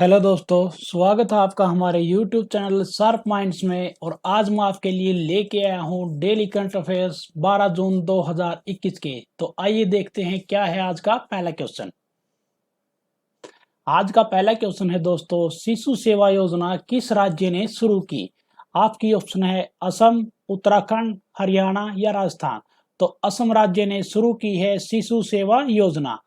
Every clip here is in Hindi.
हेलो दोस्तों, स्वागत है आपका हमारे YouTube चैनल शार्प माइंड्स में। और आज मैं आपके लिए लेके आया हूँ डेली करंट अफेयर्स 12 जून 2021 के। तो आइए देखते हैं क्या है आज का पहला क्वेश्चन। आज का पहला क्वेश्चन है दोस्तों, शिशु सेवा योजना किस राज्य ने शुरू की? आपकी ऑप्शन है असम, उत्तराखंड, हरियाणा या राजस्थान। तो असम राज्य ने शुरू की है शिशु सेवा योजना।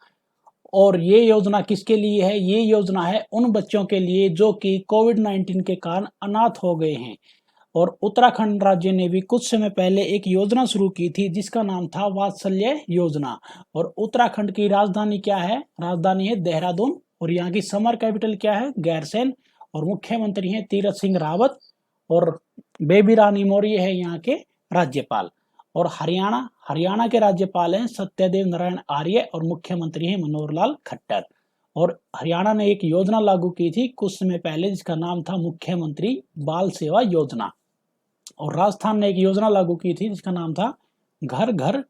और ये योजना किसके लिए है? ये योजना है उन बच्चों के लिए जो कि कोविड-19 के कारण अनाथ हो गए हैं। और उत्तराखंड राज्य ने भी कुछ समय पहले एक योजना शुरू की थी जिसका नाम था वात्सल्य योजना। और उत्तराखंड की राजधानी क्या है? राजधानी है देहरादून। और यहाँ की समर कैपिटल क्या है? गैरसैंण। और मुख्यमंत्री हैं तीरथ सिंह रावत। और बेबी रानी मौर्य है यहाँ के राज्यपाल। और हरियाणा के राज्यपाल हैं सत्यदेव नारायण आर्य और मुख्यमंत्री हैं मनोहर लाल खट्टर। और हरियाणा ने एक योजना लागू की थी कुछ समय पहले जिसका नाम था मुख्यमंत्री बाल सेवा योजना। और राजस्थान ने एक योजना लागू की थी जिसका नाम था घर घर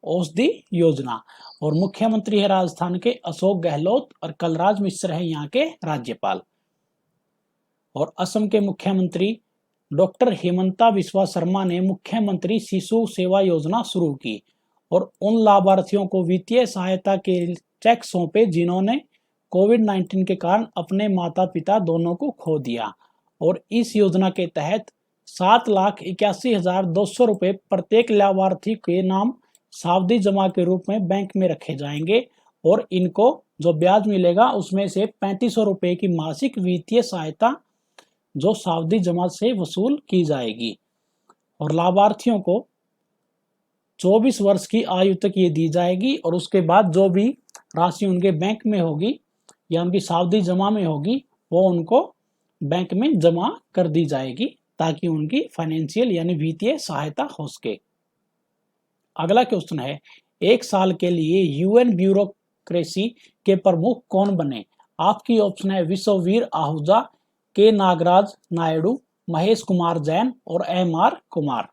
औषधि योजना। और मुख्यमंत्री है राजस्थान के अशोक गहलोत और कलराज मिश्र है यहाँ के राज्यपाल। और असम के मुख्यमंत्री डॉक्टर हेमंता बिस्वा शर्मा ने मुख्यमंत्री शिशु सेवा योजना शुरू की। और उन लाभार्थियों को वित्तीय सहायता के चेक सौंपे जिन्होंने कोविड-19 के कारण अपने माता पिता दोनों को खो दिया। और इस योजना के तहत 7,81,200 रुपये प्रत्येक लाभार्थी के नाम सावधि जमा के रूप में बैंक में रखे जाएंगे। और इनको जो ब्याज मिलेगा उसमें से 3500 रुपये की मासिक वित्तीय सहायता जो सावधि जमा से वसूल की जाएगी। और लाभार्थियों को 24 वर्ष की आयु तक ये दी जाएगी। और उसके बाद जो भी राशि उनके बैंक में होगी या उनकी सावधि जमा में होगी वो उनको बैंक में जमा कर दी जाएगी ताकि उनकी फाइनेंशियल यानी वित्तीय सहायता हो सके। अगला क्वेश्चन है, एक साल के लिए यूएन ब्यूरोक्रेसी के प्रमुख कौन बने? आपकी ऑप्शन है विश्ववीर आहूजा, के नागराज नायडू, महेश कुमार जैन और एम.आर. कुमार।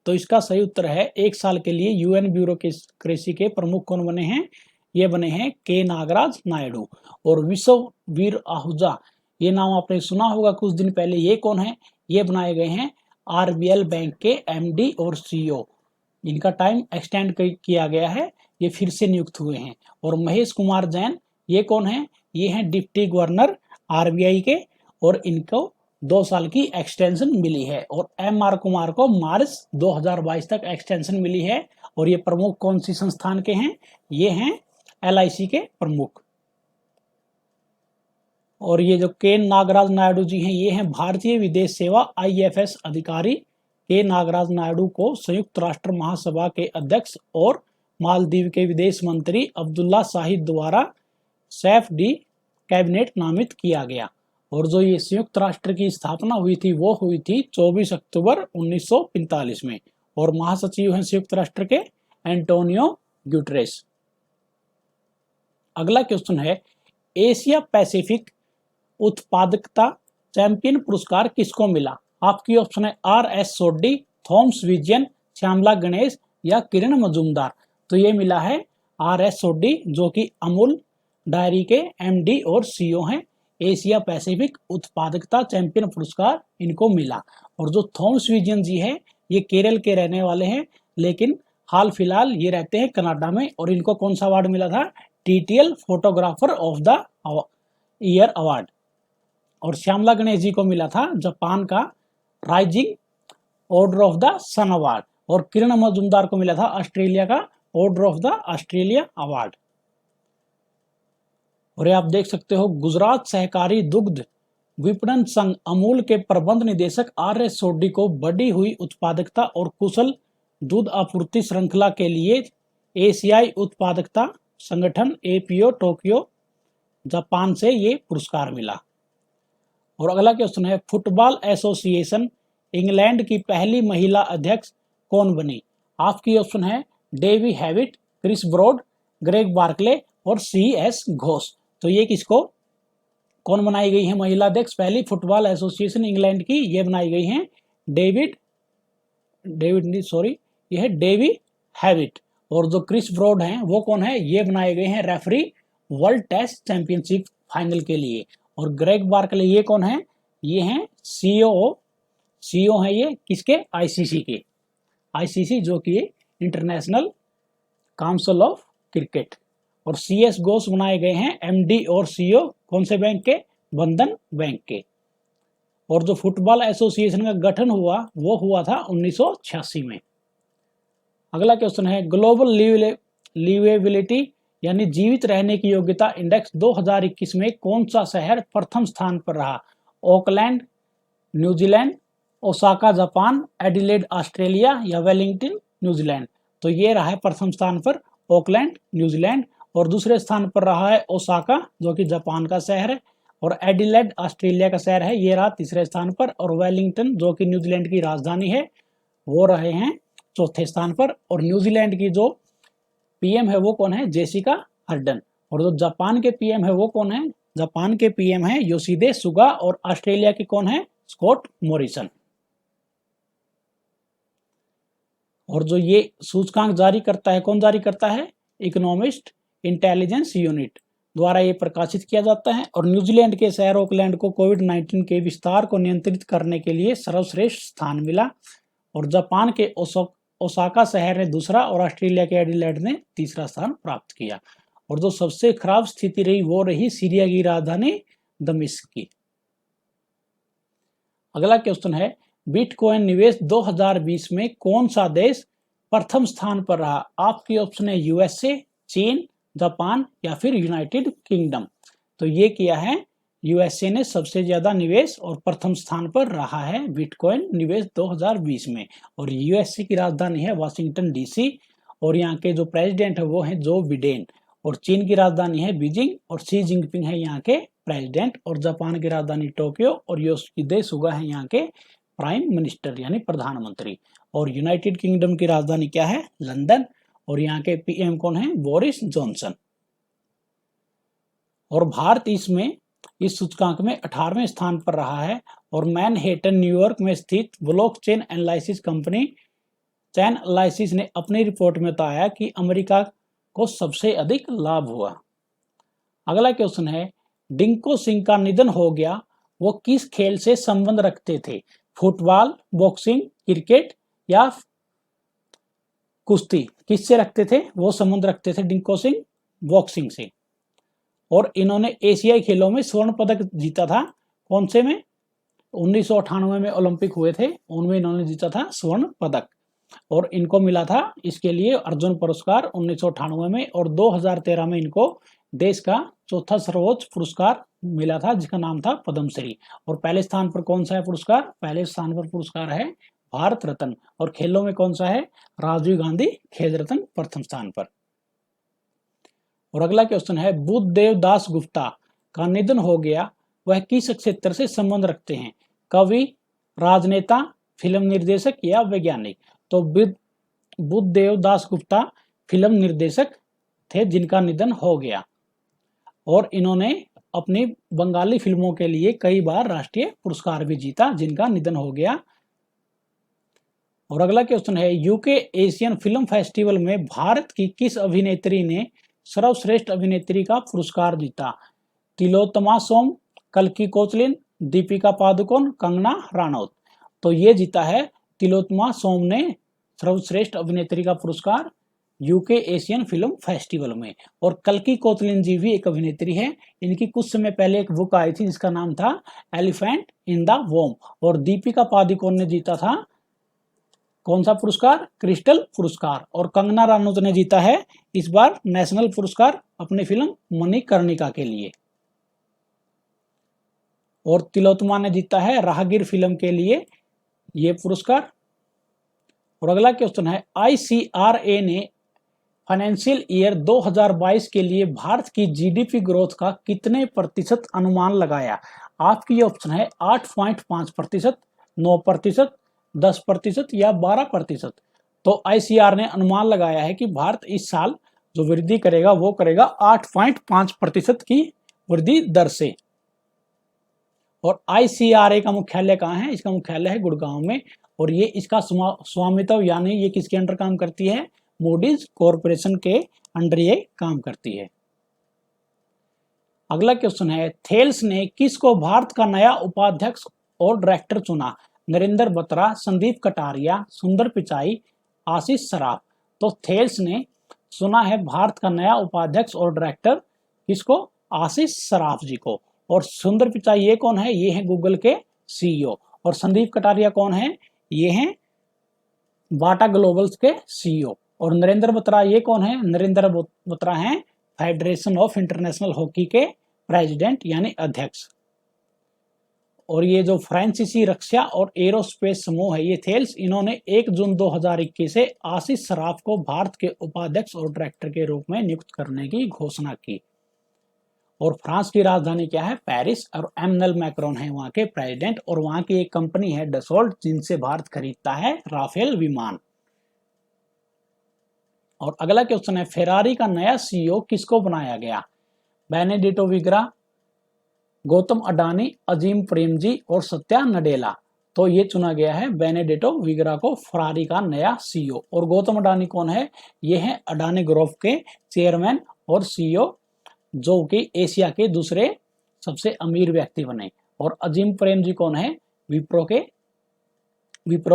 तो इसका सही उत्तर है एक साल के लिए यूएन ब्यूरोक्रेसी के प्रमुख कौन बने हैं? ये बने हैं के नागराज नायडू। और विश्ववीर आहूजा ये नाम आपने सुना होगा कुछ दिन पहले। ये कौन है? ये बनाए गए हैं आरबीएल बैंक के एमडी और सीईओ। इनका टाइम एक्सटेंड किया गया है, ये फिर से नियुक्त हुए हैं। और महेश कुमार जैन ये कौन है? ये हैं डिप्टी गवर्नर आरबीआई के और इनको 2 साल की एक्सटेंशन मिली है। और एम.आर. कुमार को मार्च 2022 तक एक्सटेंशन मिली है। और ये प्रमुख कौन सी संस्थान के हैं? ये हैं एलआईसी के प्रमुख। और ये जो के नागराज नायडू जी हैं ये हैं भारतीय विदेश सेवा आईएफएस अधिकारी। के नागराज नायडू को संयुक्त राष्ट्र महासभा के अध्यक्ष और मालदीव के विदेश मंत्री अब्दुल्ला शाहिद द्वारा सैफ डी कैबिनेट नामित किया गया। और जो ये संयुक्त राष्ट्र की स्थापना हुई थी वो हुई थी 24 अक्टूबर 1945 में। और महासचिव हैं संयुक्त राष्ट्र के एंटोनियो गुटेरेस। अगला क्वेश्चन है, एशिया पैसिफिक उत्पादकता चैंपियन पुरस्कार किसको मिला? आपकी ऑप्शन है RS. Soddy, Thomas Vijayan, Shyamala Ganesh या किरण मजूमदार। तो ये मिला है आर.एस. सोड्डी जो कि अमूल डायरी के एमडी और सीईओ हैं। एशिया पैसिफिक उत्पादकता चैंपियन पुरस्कार इनको मिला। और जो थॉमस विजयन जी है ये केरल के रहने वाले हैं लेकिन हाल फिलहाल ये रहते हैं कनाडा में। और इनको कौन सा अवार्ड मिला था? TTL photographer of the year award. और श्यामला गणेश जी को मिला था जापान का Rising Order of the Sun award. और किरण मजूमदार को मिला था ऑस्ट्रेलिया का Order of the Australia award. और आप देख सकते हो गुजरात सहकारी दुग्ध विपणन संघ अमूल के प्रबंध निदेशक आर.एस. सोड्डी को बढ़ी हुई उत्पादकता और कुशल दूध आपूर्ति श्रृंखला के लिए एशियाई उत्पादकता संगठन एपीओ टोक्यो जापान से ये पुरस्कार मिला। और अगला क्वेश्चन है, फुटबॉल एसोसिएशन इंग्लैंड की पहली महिला अध्यक्ष कौन बनी? आपकी ऑप्शन है Davy Hewitt, Chris Broad, Greg Barclay और सी.एस. घोष। तो ये किसको कौन बनाई गई है महिला अध्यक्ष? पहली फुटबॉल एसोसिएशन इंग्लैंड की ये बनाई गई है ये है डेवी हैविट। और जो क्रिस ब्रॉड हैं वो कौन है? ये बनाए गए हैं referee World Test Championship final के लिए। और ग्रेग बार्कले ये कौन है? ये हैं सीईओ हैं ये किसके? आईसीसी के। आईसीसी जो कि इंटरनेशनल काउंसिल ऑफ क्रिकेट। और सीएस घोष बनाए गए हैं एमडी और सीईओ कौन से बैंक के? बंधन बैंक के। और जो फुटबॉल एसोसिएशन का गठन हुआ वो हुआ था 1986 में। अगला क्वेश्चन है ग्लोबल लिवेबिलिटी यानी जीवित रहने की योग्यता इंडेक्स 2021 में कौन सा शहर प्रथम स्थान पर रहा? Auckland New Zealand, Osaka Japan, Adelaide Australia या वेलिंगटन न्यूजीलैंड। तो ये रहा है प्रथम स्थान पर ऑकलैंड न्यूजीलैंड, और दूसरे स्थान पर रहा है ओसाका जो कि जापान का शहर है, और एडिलेड ऑस्ट्रेलिया का शहर है, ये रहा तीसरे स्थान पर, और वेलिंगटन जो कि न्यूजीलैंड की राजधानी है वो रहे हैं चौथे स्थान पर। और न्यूजीलैंड की जो पीएम है वो कौन है? Jessica Ardern. और जो जापान के पीएम है वो कौन है? जापान के पीएम है योशिहिदे सुगा, और ऑस्ट्रेलिया के कौन है? Scott Morrison. और जो ये सूचकांक जारी करता है कौन जारी करता है? इकोनॉमिस्ट इंटेलिजेंस यूनिट द्वारा ये प्रकाशित किया जाता है। और न्यूजीलैंड के शहर ऑकलैंड को कोविड-19 के विस्तार को नियंत्रित करने के लिए सर्वश्रेष्ठ स्थान मिला, और जापान के ओसाका शहर ने दूसरा, और ऑस्ट्रेलिया के एडिलेड ने तीसरा स्थान प्राप्त किया। और जो सबसे खराब स्थिति रही वो रही सीरिया की राजधानी दमिश्क की। अगला क्वेश्चन है बिटकॉइन निवेश 2020 में कौन सा देश प्रथम स्थान पर रहा? आपकी ऑप्शन है यूएसए, चीन, जापान या फिर यूनाइटेड किंगडम। तो ये किया है यूएसए ने सबसे ज्यादा निवेश और प्रथम स्थान पर रहा है बिटकॉइन निवेश 2020 में। और यूएसए की राजधानी है वाशिंगटन डीसी, और यहाँ के जो प्रेसिडेंट है वो है जो बिडेन। और चीन की राजधानी है बीजिंग, और शी जिनपिंग है यहाँ के प्रेसिडेंट। और जापान की राजधानी टोक्यो, और योशिहिदे सुगा है यहाँ के प्राइम मिनिस्टर यानी प्रधानमंत्री। और यूनाइटेड किंगडम की राजधानी क्या है? लंदन, और यहाँ के पीएम कौन है? Boris Johnson. और भारत इसमें इस सूचकांक में 18वें स्थान पर रहा है। और मैनहेटन न्यूयॉर्क में स्थित ब्लॉकचेन एनालिसिस कंपनी चैन एनालिसिस ने अपनी रिपोर्ट में बताया कि अमेरिका को सबसे अधिक लाभ हुआ। अगला क्वेश्चन है डिंको सिंह का निधन हो गया, वो किस खेल से संबंध रखते थे? फुटबॉल, बॉक्सिंग, क्रिकेट या कुश्ती? किससे रखते थे? वो संबंध रखते थे डिंको सिंह बॉक्सिंग से। और इन्होंने एशियाई खेलों में स्वर्ण पदक जीता था। कौन से में? 1998 में ओलंपिक हुए थे, उनमें इन्होंने जीता था स्वर्ण पदक। और इनको मिला था इसके लिए अर्जुन पुरस्कार 1998 में, और 2013 में इनको देश का चौथा सर्वोच्च पुरस्कार मिला था जिसका नाम था पद्मश्री। और पहले स्थान पर कौन सा है पुरस्कार? पहले स्थान पर पुरस्कार है भारत रत्न। और खेलों में कौन सा है? राजीव गांधी खेल रत्न प्रथम स्थान पर। और अगला क्वेश्चन है बुद्धदेव दास गुप्ता का निधन हो गया, वह किस क्षेत्र से संबंध रखते हैं? कवि, राजनेता, फिल्म निर्देशक या वैज्ञानिक? तो बुद्धदेव दास गुप्ता फिल्म निर्देशक थे जिनका निधन हो गया, और इन्होंने अपनी बंगाली फिल्मों के लिए कई बार राष्ट्रीय पुरस्कार भी जीता जिनका निधन हो गया। और अगला क्वेश्चन है यूके एशियन फिल्म फेस्टिवल में भारत की किस अभिनेत्री ने सर्वश्रेष्ठ अभिनेत्री का पुरस्कार जीता? तिलोत्तमा सोम, कल्की कोचलिन, दीपिका पादुकोण, कंगना रानौत। तो ये जीता है तिलोत्तमा सोम ने सर्वश्रेष्ठ अभिनेत्री का पुरस्कार यूके एशियन फिल्म फेस्टिवल में। और कल्की कोचलिन जी भी एक अभिनेत्री है, इनकी कुछ समय पहले एक बुक आई थी जिसका नाम था एलिफेंट इन द वोम। और दीपिका पादुकोण ने जीता था कौन सा पुरस्कार? क्रिस्टल पुरस्कार। और कंगना रानौत ने जीता है इस बार नेशनल पुरस्कार अपनी फिल्म मणिकर्णिका के लिए। और तिलोत्तमा ने जीता है राहगीर फिल्म के लिए ये पुरस्कार। और अगला क्वेश्चन है आईसीआरए ने फाइनेंशियल ईयर 2022 के लिए भारत की जीडीपी ग्रोथ का कितने प्रतिशत अनुमान लगाया? आपकी ऑप्शन है 8.5%, 9%, 10% या 12%। तो आईसीआर ने अनुमान लगाया है कि भारत इस साल जो वृद्धि करेगा वो करेगा 8.5% की वृद्धि दर से। और आईसीआरए का मुख्यालय कहाँ है? इसका मुख्यालय है गुड़गांव में। और ये इसका स्वामित्व यानी ये किसके अंडर काम करती है? मूडीज कॉरपोरेशन के अंडर ये काम करती है। अगला क्वेश्चन है, थेल्स ने किसको भारत का नया उपाध्यक्ष और डायरेक्टर चुना? नरेंद्र बत्रा, संदीप कटारिया, सुंदर पिचाई, आशीष सराफ। तो थेल्स ने चुना है भारत का नया उपाध्यक्ष और डायरेक्टर किसको? आशीष सराफ जी को। और सुंदर पिचाई ये कौन है? ये है गूगल के सीईओ। और संदीप कटारिया कौन है? ये हैं बाटा ग्लोबल्स के सीईओ। और नरेंद्र बत्रा ये कौन है? नरेंद्र बत्रा हैं फेडरेशन ऑफ इंटरनेशनल हॉकी के प्रेसिडेंट यानी अध्यक्ष। और ये जो फ्रांसीसी रक्षा और एरोस्पेस समूह है ये थेल्स, इन्होंने 1 जून 2021 से आशीष सराफ को भारत के उपाध्यक्ष और डायरेक्टर के रूप में नियुक्त करने की घोषणा की। और फ्रांस की राजधानी क्या है? पेरिस। और एमनल मैक्रोन है वहां के प्रेसिडेंट। और वहां की एक कंपनी है डसोल्ट जिनसे भारत खरीदता है राफेल विमान। और अगला क्वेश्चन है, फेरारी का नया सीईओ किसको बनाया गया? बेनेडिटो विग्रा, गौतम अडानी, अजीम प्रेमजी और सत्या नडेला। तो ये चुना गया है बेनेडिटो विग्रा को फेरारी का नया सीईओ। और गौतम अडानी कौन है? ये है अडानी ग्रुप के चेयरमैन और सीईओ, जो कि एशिया के दूसरे सबसे अमीर व्यक्ति बने। और अजीम प्रेमजी कौन है? विप्रो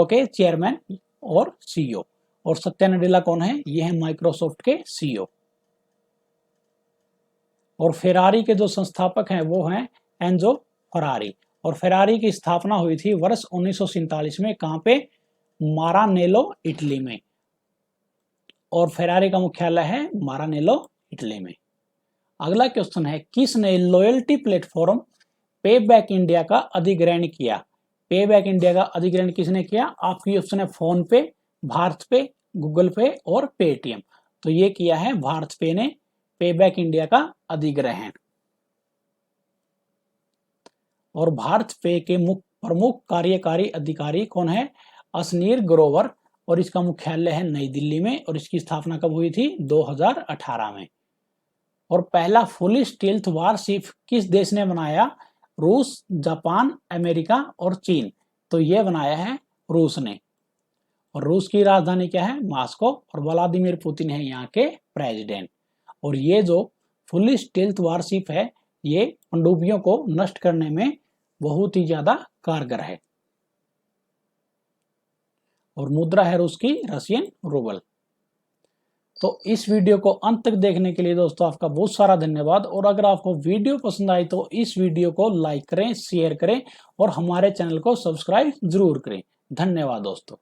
के चेयरमैन और सीईओ। और सत्या नडेला कौन है? ये है माइक्रोसॉफ्ट के सीईओ। और फेरारी के जो संस्थापक हैं वो हैं एंजो फेरारी। और फेरारी की स्थापना हुई थी वर्ष 1947 में। कहां पे? मारानेलो, इटली में। और फेरारी का मुख्यालय है मारानेलो, इटली में। अगला क्वेश्चन है, किसने लॉयल्टी प्लेटफॉर्म पे बैक इंडिया का अधिग्रहण किया? पे बैक इंडिया का अधिग्रहण किसने किया? आपकी ऑप्शन है फोन पे, भारत पे, गूगल पे और पेटीएम। तो ये किया है भारत पे ने पे बैक इंडिया का अधिग्रहण। और भारत पे के प्रमुख कार्यकारी अधिकारी कौन है? असनीर ग्रोवर। और इसका मुख्यालय है नई दिल्ली में। और इसकी स्थापना कब हुई थी? 2018 में। और पहला फुली स्टील्थ वारशिप किस देश ने बनाया? रूस, जापान, अमेरिका और चीन। तो ये बनाया है रूस ने। और रूस की राजधानी क्या है? मॉस्को। और व्लादिमीर पुतिन है यहाँ के प्रेसिडेंट। और ये जो फुली स्टील्थ वारशिप है ये पनडुब्बियों को नष्ट करने में बहुत ही ज्यादा कारगर है। और मुद्रा है रूस की रशियन रूबल। तो इस वीडियो को अंत तक देखने के लिए दोस्तों आपका बहुत सारा धन्यवाद। और अगर आपको वीडियो पसंद आई तो इस वीडियो को लाइक करें, शेयर करें और हमारे चैनल को सब्सक्राइब जरूर करें। धन्यवाद दोस्तों।